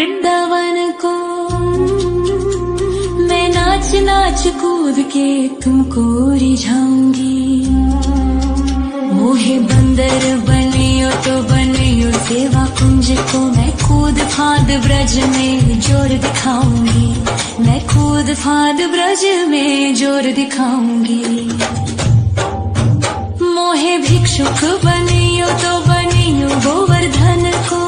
वृंदावन को। मैं नाच नाच कूद के तुमको रिझाऊंगी। मोहे बंदर बनियो तो बनियो सेवा कुंज को। मैं कूद फाद ब्रज में जोर दिखाऊंगी। मैं कूद फाद ब्रज में जोर दिखाऊंगी। मोहे भिक्षुक बनियो तो बनियो गोवर्धन को।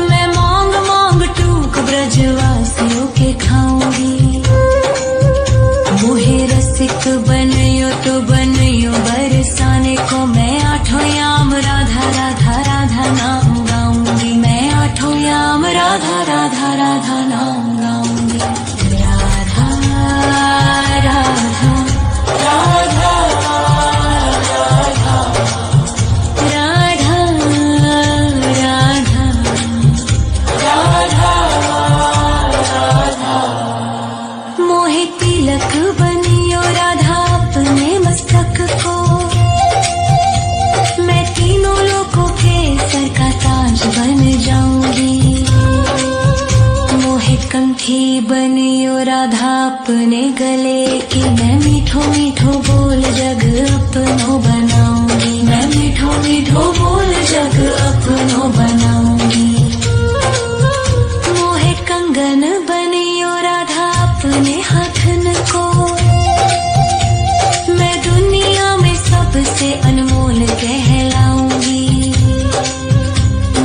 मैं मांग मांग टूक ब्रजवासियों के खाऊंगी। मोहे रसिक बनियो तो बनियो बरसाने को। मैं आठों याम राधा राधा राधा नाम गाऊंगी। मैं आठों याम राधा राधा राधा नाम गाऊंगी। राधा राधा राधा बनियो राधा अपने मस्तक को। मैं तीनों लोगों के सर का ताज बन जाऊंगी। मोहे कंठी बनियो राधा अपने गले की। मैं मीठो मीठो बोल जग अपनो बनाऊंगी। मैं मीठो मीठो बोल जग अपनो बनाऊंगी। मोहे कंगन बनियो राधा अपने हाथन को। मैं दुनिया में सबसे अनमोल कहलाऊंगी।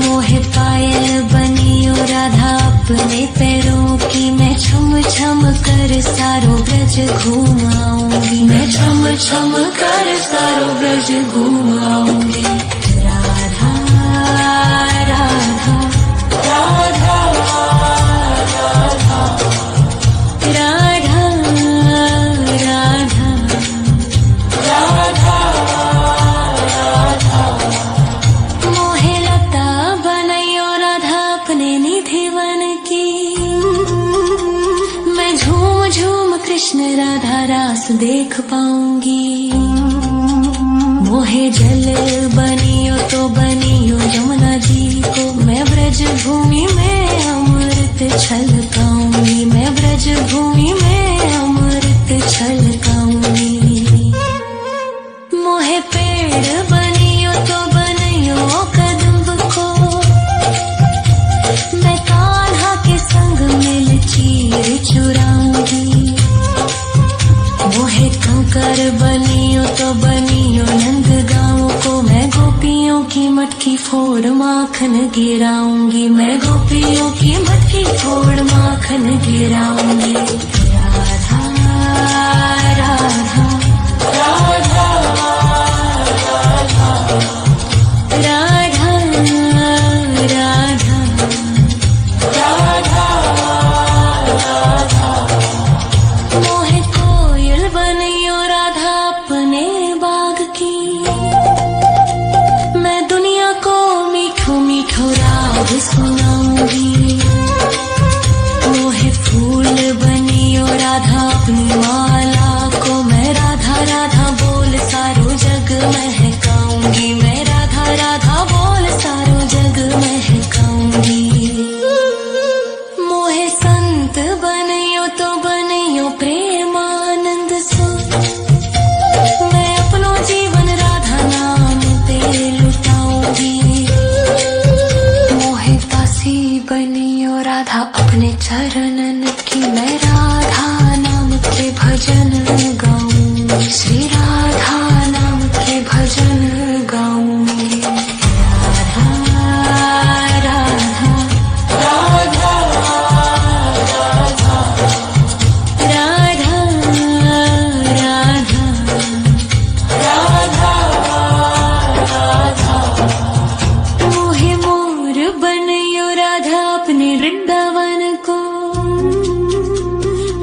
मोहे पायल बनियो राधा अपने पैरों की। मैं छम छम कर सारो ब्रज घूमाऊंगी। मैं छम छम कर सारो ब्रज घूमाऊंगी। राधा राधा राधा कृष्ण राधा रास देख पाऊंगी। मोहे जल बनियो तो बनियो यमुना जी को। मैं ब्रज भूमि में अमृत छलकाऊंगी। मैं ब्रज भूमि में अमृत छलकाऊंगी। मोहे पेड़ बनियो तो बनियो कदम्ब को। मैं कान्हा के संग मिल चीर चुराऊंगी। मोहे कंकर बनियो तो बनियो नंद गाँव को। मैं गोपियों की मटकी फोड़ माखन गिराऊंगी। मैं गोपियों की मटकी फोड़ माखन गिराऊंगी। राधा राधा राधा राधा राधा राधा। मोहे कोयल बनियो राधा अपने बाग की। मैं दुनिया को मीठो मीठो राग सुनाऊंगी। मोहे फूल बनियो राधा अपनी माला को। मैं राधा राधा बोल सारो जग महकाऊंगी। मैं राधा राधा बोल सारो जग महकाऊंगी। मोहे संत बनियो तो बनियो प्रेमानंद सो। मैं अपनो जीवन राधा नाम पे लुटाऊंगी। मोहे दासी बनियो राधा अपने चरणन की। मैं राधा नाम के भजन गाऊंगी। श्री राधा नाम के भजन गाऊंगी। राधा राधा राधा राधा राधा राधा। मोहे मोर बनियो राधा अपने वृंदावन को।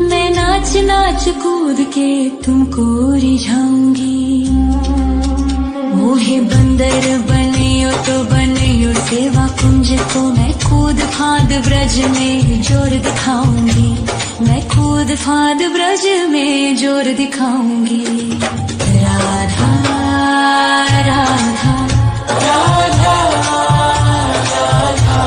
मैं नाच नाच कूद के तुमको रिझाऊंगी। मोहे बंदर बनियो तो बनियो सेवा कुंज को। मैं कूद फाद ब्रज में जोर दिखाऊंगी। मैं कूद फाद ब्रज में जोर दिखाऊंगी। राधा राधा राधा राधा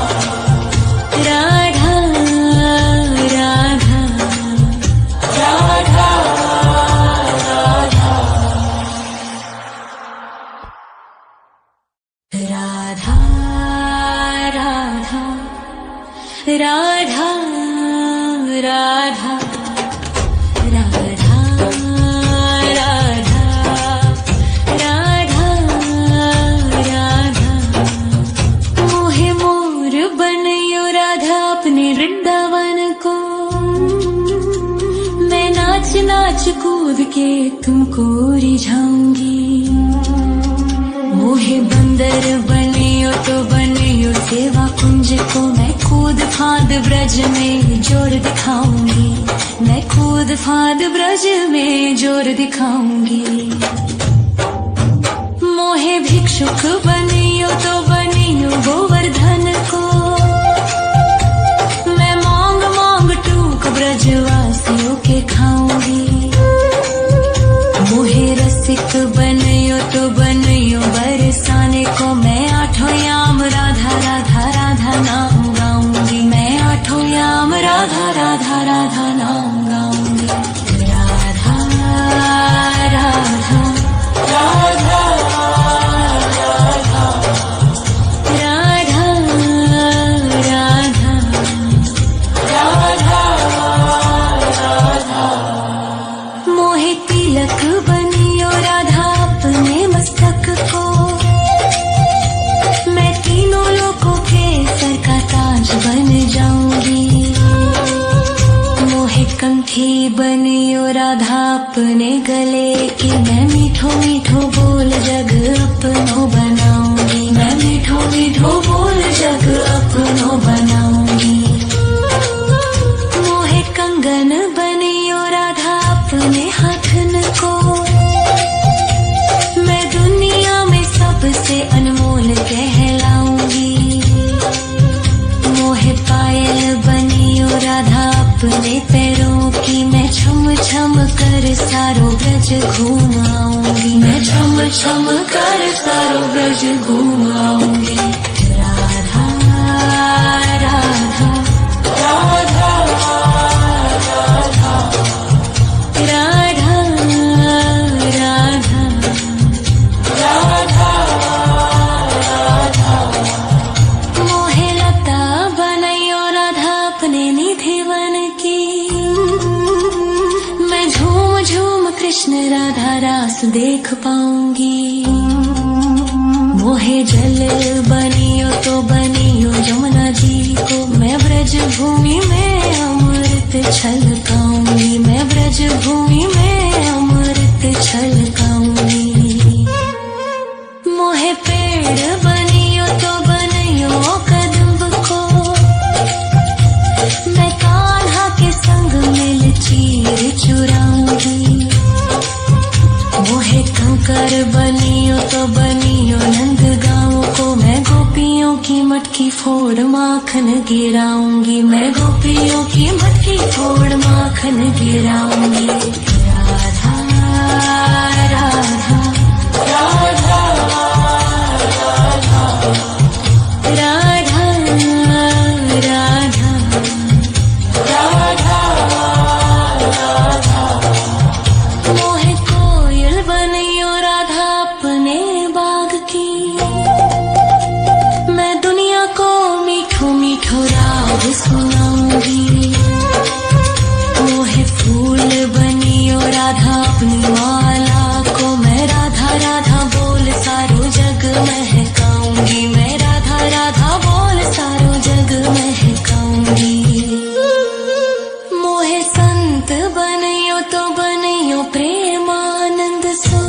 राधा राधा राधा राधा राधा राधा राधा राधा मोहे मोर बनयो राधा अपने वृंदावन को मैं नाच नाच कूद के तुमको रिझाऊंगी मोहे बंदर बनियो तो बनियो सेवा कुंज को मैं कूद फांद ब्रज में जोर दिखाऊंगी मैं कूद फांद ब्रज में जोर दिखाऊंगी मोहे भिक्षुक बनियो तो बनियो गोवर्धन को मैं मांग मांग टूक ब्रजवासियों के खाऊंगी मोहे रसिक बनियो तो बनियो बरसाने को मैं आठों याम राधा राधा राधा नाम गाऊंगी मैं आठों याम राधा राधा राधा नाम गाऊंगी राधा राधा राधा राधा राधा राधा मोहे तिलक बनियो राधा अपने मस्तक को मैं तीनों लोगों के सर का ताज बन जाऊंगी मोहे कंठी बनियो राधा अपने गले की मैं मीठो मीठो बोल जग अपनो बनाऊंगी मैं मीठो मीठो बोल जग अपनो बनाऊंगी मोहे कंगन बनियो राधा अपने हाथन को मैं दुनिया में सबसे अनमोल कहलाऊंगी मोहे पायल बनियो राधा अपने पैरों की मैं छम छम कर सारो ब्रज घूम आऊंगी मैं छम छम कर सारो ब्रज घूम आऊंगी राधा राधा राधा राधा राधा राधा राधा मोहे लता बनयो राधा अपने निधिवन की मैं झूम झूम कृष्ण राधा रास देख पाऊंगी मोहे जल बनियो तो बनियो यमुना जी को मैं ब्रज भूमि में अमृत छलकाऊंगी मैं ब्रज भूमि में अमृत छलकाऊंगी मोहे पेड़ बनियो तो बनियो कदम को मैं कान्हा के संग मिल चीर चुराऊंगी मोहे कंकर बनियो तो बनियो नंद गाँव को मैं गोपियों की मटकी फोड़ माखन गिराऊंगी मैं गोपियों की मटकी फोड़ माखन गिराऊंगी राधा राधा राधा राधा राधा राधा मोहे कोयल बनियो राधा अपने बाग की मैं दुनिया को मीठो मीठो राग सुनाऊंगी मोहे फूल बनियो राधा अपनी माला को मैं राधा राधा बोल सारो जग महकाऊंगी मैं राधा राधा बोल सारो जग महकाऊंगी मोहे संत बनियो तो बनियो प्रेमानंद सो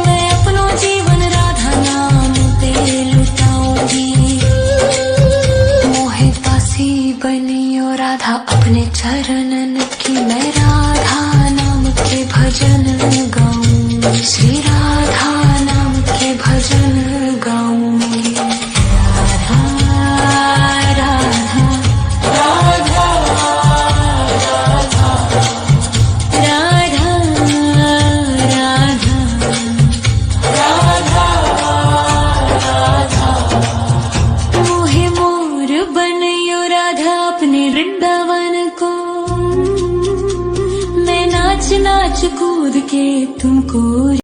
मैं अपनो जीवन राधा नाम पे लुटाऊंगी मोहे दासी बनियो राधा अपने चरणन की मैं राधा नाम के भजन गाऊं श्री राधा नाम के भजन गाऊंगी राधा राधा राधा राधा राधा राधा मोहे मोर बनयो राधा अपने वृंदावन को मैं नाच नाच कूद के तुमको